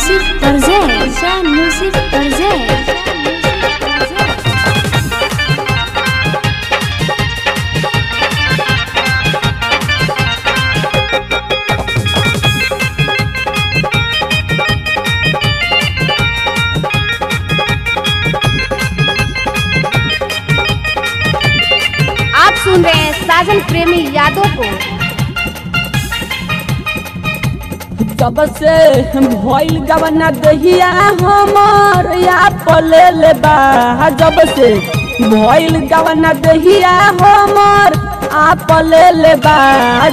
Music presents. Shan Music presents. आप सुन रहे हैं साजन प्रेमी यादव को। जब से भइल गवना दहिया हमर या पले ले बा। जब से भइल गवना दहिया हमर आप ले ले बा।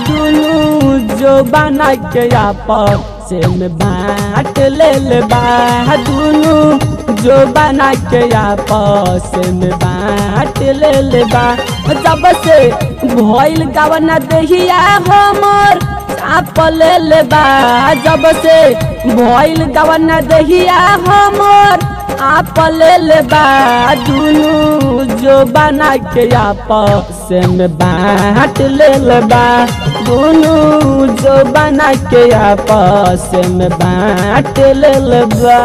दुनू जो बना के आपस में बांट ले ले बा। दुनू जो बना के आपस में बांट ले ले बा। जब से भइल गवना दहिया हमर आप ले ले बा। जब से भइल गवना दहिया हमर आप ले ले बा। दुनू जो बना के आपस में बांट ले ले बा। दुनू जो बना के आपस में बांट ले ले बा।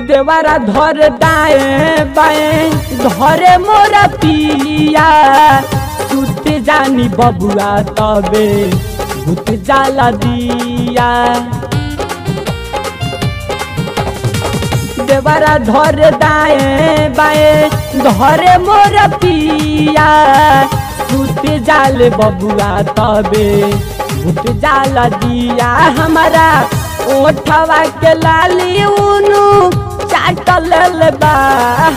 देवारा धर दाएं बाएं धरे मोरा पिया। सुत जानी बबुआ तबे भूत जाला दिया। देवारा धर दाएं बाएं धरे मोरा पिया। सुत जाले बबुआ तबे भूत जाला दिया। हमारा ओठवा के लाली उनु चाट ले बा।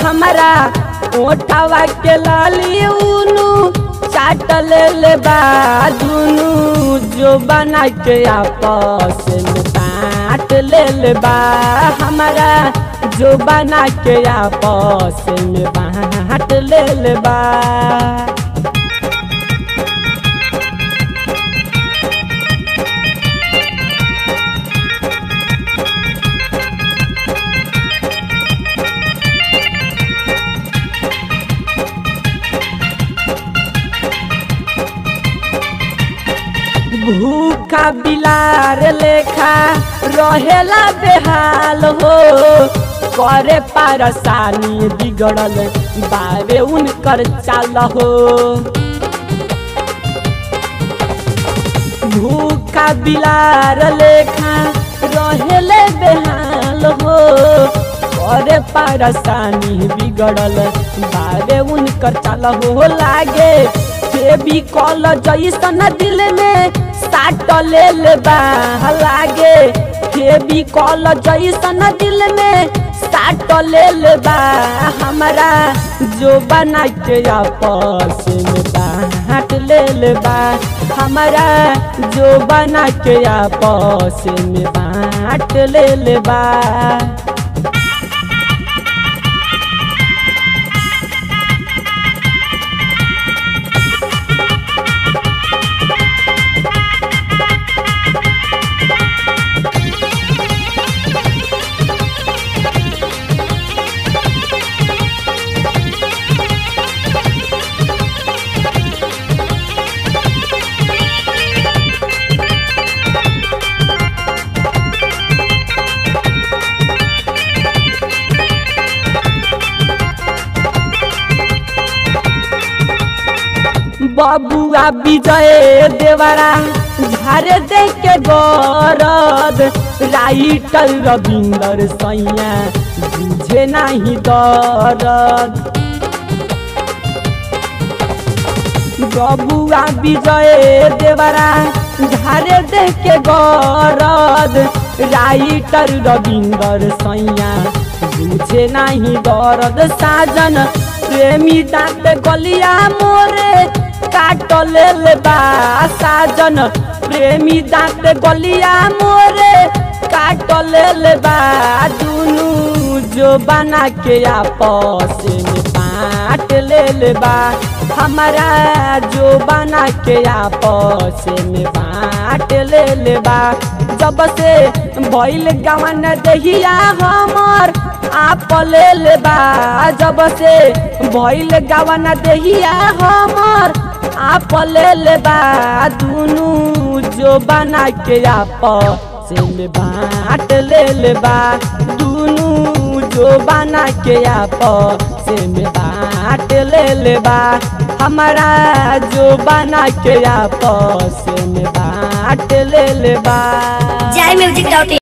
हमारा ओठवा के लाली उनु चाट ले बा। दुनू जो बना के आपस में बांट ले बा। हमारा जो बना के आपस में बांट ले बा। भूखा बिलार लेखा रहेला बेहाल हो। करे पारसानी बिगड़ल बारे उनकर चाल हो। भूखा बिलार लेखा रहेले बेहाल हो। करे पारसानी बिगड़ल बारे उनकर चाल हो। लागे भी कॉल जैसन दिल में साट ले बा। लागे भी कॉल जैसन दिल में साट ले बा। हमारा जो बना के आपस में बांट ले बा। हमारा जो बना के आपस में बांट ले बा। बबुआ विजय देवरा झारे दे के गरद। राइटर रविंदर सैया बुझे नहीं दर्द। बबुआ विजय देवरा झारे दे के गरद। राइटर रविंदर सैया बुझे नहीं दर्द। साजन प्रेमी दांत गलिया मोरे काट ले बा साजन प्रेमी दांत गलिया मोरे काट ले बा दुनू जो बना के आपस में बांट ले बा हमारा जो बना के आपस में बांट ले बा जब से भइल गवन दहिया हमर आप ले बा जब से भइल गवन दहिया हमर आप ले बा दुनू जो बना के आपस में बांट ले बा दुनू जो बना के आपस में बांट ले बा हमारा जो बना के आपस में बांट ले बा। जय म्यूजिक